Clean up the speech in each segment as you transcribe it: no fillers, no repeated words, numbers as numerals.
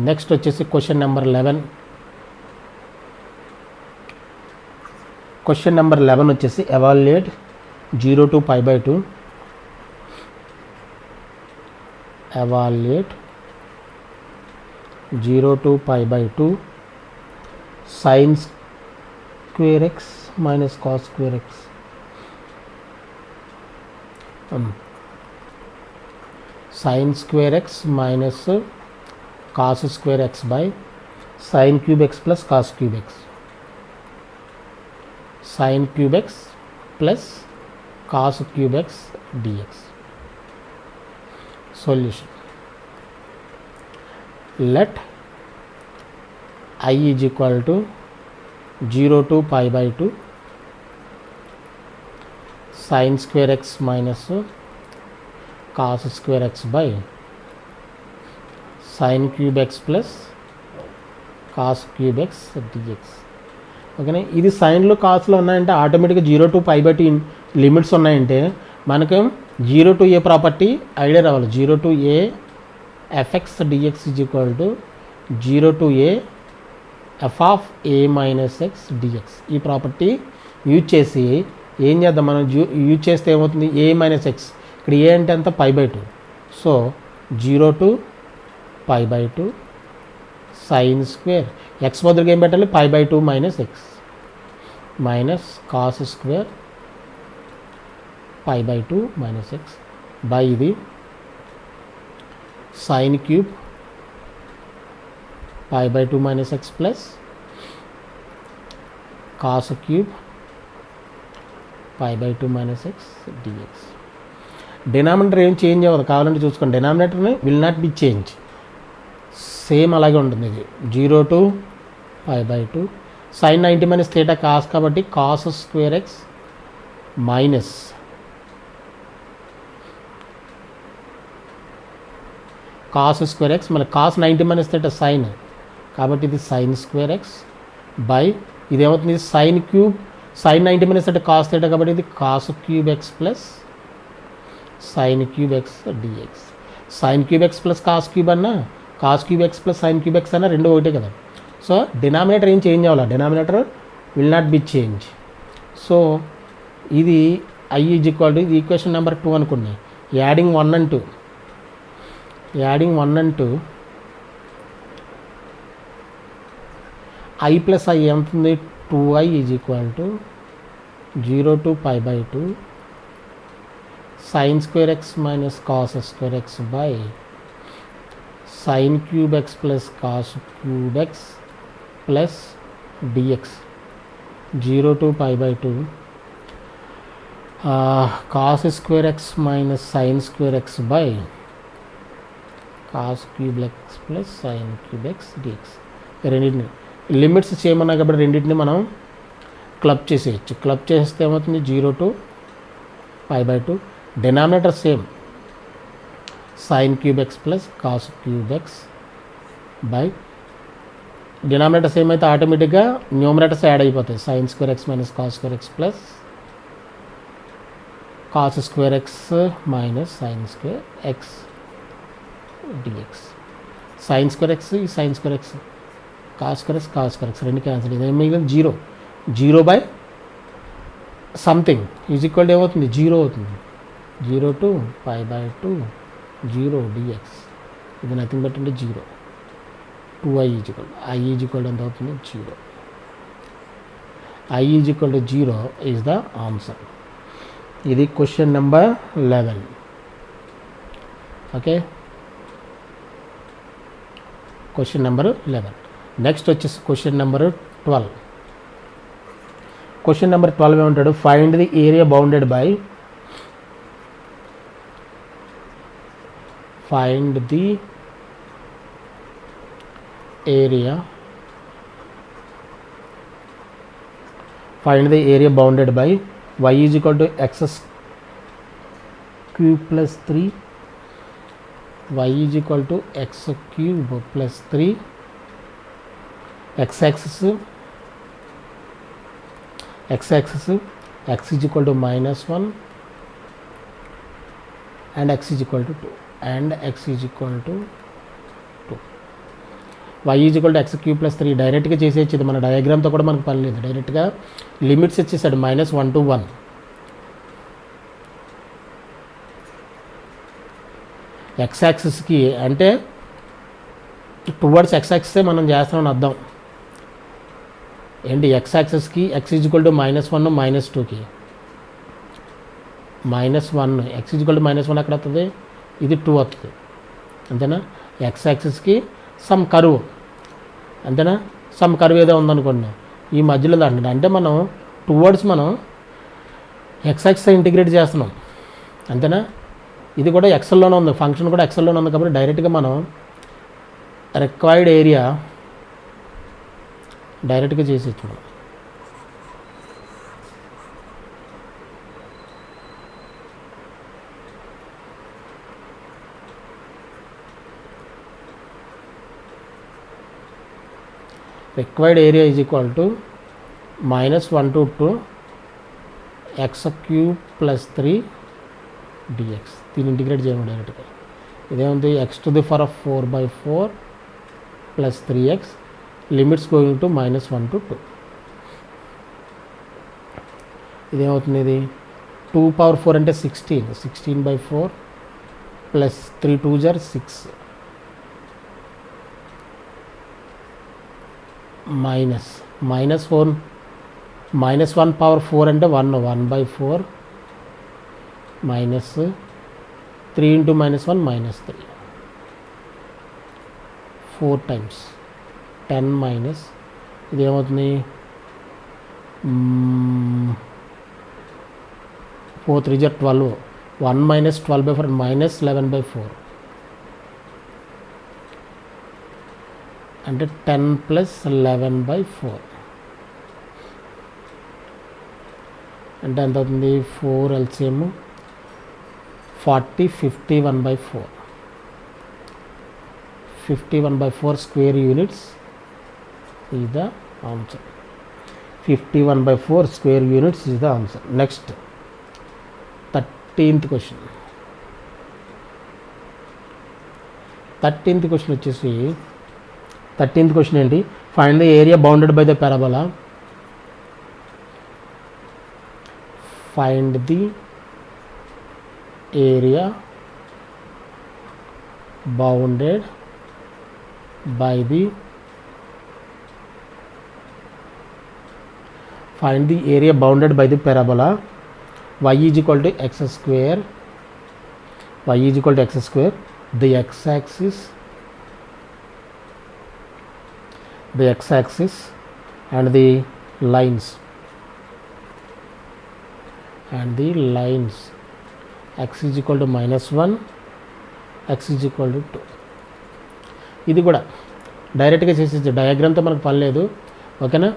Next వచ్చేసి question number 11. Question number 11 వచ్చేసి evaluate 0 to π/2 evaluate 0 to π/2 sin square x minus cos square x. Sin square x minus cos square x by sin cube x plus cos cube x. Sin cube x plus cos cube x dx. Solution. Let I is equal to 0 to π/2 sin square x minus cos square x by sin cube x plus cos cube x dx. ఓకేనా, ఇది సైన్లో కాస్లో ఉన్నాయంటే ఆటోమేటిక్గా 0 to π/2 limits ఉన్నాయంటే మనకు 0 to a property idea రావాలి. 0 to a fx dx is equal to 0 to a f of a minus x dx. ఈ property use చేసి ఏం చేద్దాం మనం, యూజ్ చేస్తే ఏమవుతుంది, a minus x, ఇక్కడ a అంటే అంత π/2. So 0 to π/2 sin square x బదులుగా ఏం పెట్టాలి, π/2 minus x minus cos square π/2 minus x by ఇది sin cube π/2 minus x plus cos cube π/2 minus x dx. Denominator ఏం చేంజ్ అవ్వదు, కావాలంటే చూసుకోండి. డినామినేటర్ని will not be change, same అలాగే ఉంటుంది. ఇది 0 to π/2 sin 90 minus theta cos కాబట్టి cos square x minus cos square x మళ్ళీ cos 90 minus theta sin కాబట్టి ఇది sin స్క్వేర్ x బై ఇది ఏమవుతుంది, sin cube sin 90 minus theta cos theta కాబట్టి ఇది cos cube x plus sin cube x dx. sin cube x plus cos cube అన్నా cos cube x plus sin cube x అన్నా రెండు ఒకటే కదా. So denominator ఏం చేంజ్ అవ్వాలి, denominator will not be change. So ఇది I ఈజ్ ఈక్వల్ టు, ఇది equation number 2 అనుకున్నాయి. Adding 1 and 2, adding 1 and 2 I plus I ఏమవుతుంది, 2I is equal to 0 to π/2 sin square x minus cos square x by sin cube x plus cos cube x plus dx. 0 to π/2 cos square x minus sin square x by cos cube x plus sin cube x dx. రెండింటిని limits చేయమన్నా కాబట్టి రెండింటిని మనం club చేసేయచ్చు. Club చేస్తే ఏమవుతుంది, 0 to π/2 denominator same sin cube x plus cos cube x by denominator same అయితే ఆటోమేటిక్గా న్యూమరేటర్స్ యాడ్ అయిపోతాయి. sin square x minus cos square x plus cos square x minus sin square x dx. sin square x ఈ sin square x cos square x cos square x రెండు cancel. ఇది మిగిలిన 0 by something is equal to ఏమవుతుంది, 0 అవుతుంది. 0 to π/2 0 dx. ఇది nothing but అంటే 0. 2I is equal, I is equal ఎంత అవుతుంది, 0. I is equal to 0 is the answer. ఇది question number 11. Okay, question number 11. Next వచ్చేసి క్వశ్చన్ నెంబర్ 12. క్వశ్చన్ నెంబర్ 12 ఏమంటాడు, find the area bounded by, find the area bounded by y is equal to x cube plus 3, y is equal to x cube plus 3, x axis x is equal to minus 1 and x is equal to 2 and x is equal to 2. Y is equal to x cube plus 3 డైరెక్ట్గా చేసేయచ్చు. ఇది మన డయాగ్రామ్తో కూడా మనకు పని లేదు, డైరెక్ట్గా limits ఇచ్చేసాడు -1 to 1. ఎక్స్ యాక్సిస్కి అంటే టువర్డ్స్ ఎక్స్ యాక్సిసే మనం చేస్తామని అర్థం ఏంటి. ఎక్స్ యాక్సిస్కి ఎక్స్ ఈజ్ ఈక్వల్ టు -1 -2కి -1 ఎక్స్ ఈజ్ ఈక్వల్ టు -1 ఎక్కడ వస్తుంది, ఇది 2 వస్తుంది అంతేనా. ఎక్స్ యాక్సిస్కి సమ్ కరువు అంతేనా, సమ్ కరువు ఏదో ఉందనుకోండి ఈ మధ్యలో దాంట్లో, అంటే మనం టువర్డ్స్ మనం ఎక్స్ యాక్సిస్ ఇంటిగ్రేట్ చేస్తున్నాం అంతేనా. ఇది కూడా ఎక్సెల్లోనే ఉంది, ఫంక్షన్ కూడా ఎక్సెల్లోనే ఉంది కాబట్టి డైరెక్ట్గా మనం రిక్వైర్డ్ ఏరియా డైరెక్ట్గా చేసేయచ్చు మనం. Required area is equal to -1 to 2 X cube plus 3 dx. దీన్ని ఇంటిగ్రేట్ చేయడం డైరెక్ట్గా. ఇదేముంది x⁴ 4/4 plus 3x limits going to -1 to 2. ఇదేమవుతుంది, ఇది 2⁴ అంటే 16/4 ప్లస్ 3 2s are 6 -4 -1/4 అంటే 1/4 minus 3 into -1 -3 4 times 10 minus ఇది ఏమవుతుంది 4 3s are 12 1 minus 12/4 minus 11/4 అంటే 10 plus 11/4 అంటే ఎంత అవుతుంది 4 LCM 40 51/4 51/4 square units is the answer. 51/4 square units is the answer. Next 13th question. 13th question వచ్చేసి 13th question ఏంటి, find the area bounded by the parabola. Find the area bounded by the find the area bounded by the parabola y is equal to x square, y is equal to x square, the x axis and the lines x is equal to -1 x is equal to 2. ఇది కూడా డైరెక్ట్గా చేసేది, డయాగ్రామ్తో మనకు పని లేదు ఓకేనా.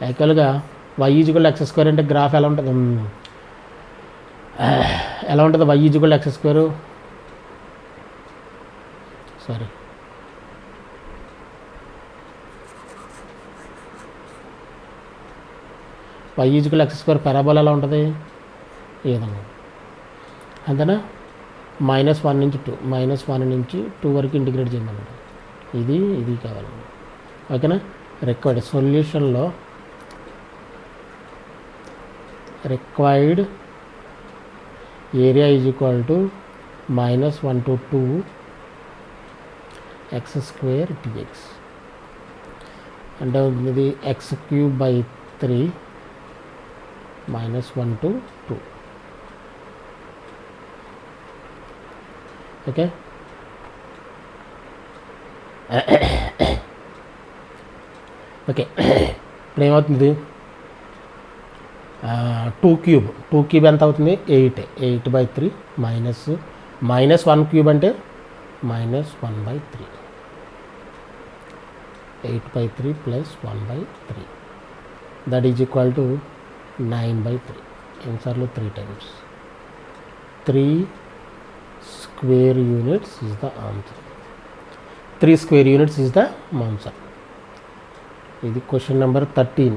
యాక్చువల్గా y is equal x square అంటే గ్రాఫ్ ఎలా ఉంటుంది, y is equal x square sorry y is equal x square parabola ఎలా ఉంటుంది ఈ విధంగా అంతేనా. -1 నుంచి 2 -1 నుంచి 2 వరకు ఇంటిగ్రేట్ చేయమన్నమాట. ఇది కావాలన్నమాట ఓకేనా. రిక్వైర్డ్ సొల్యూషన్లో required area is equal to -1 to 2 x square dx అంటే ఇది x³/3 -1 to 2 ఓకే. ఓకే ఇప్పుడు ఏమవుతుంది 2³ ఎంత అవుతుంది 8/3 -1³ అంటే -1/3 8/3 plus 1/3 that is equal to 9/3 ఎన్నిసార్లు 3 times 3 square units is the answer. 3 square units is the answer. ఇది క్వశ్చన్ నెంబర్ 13.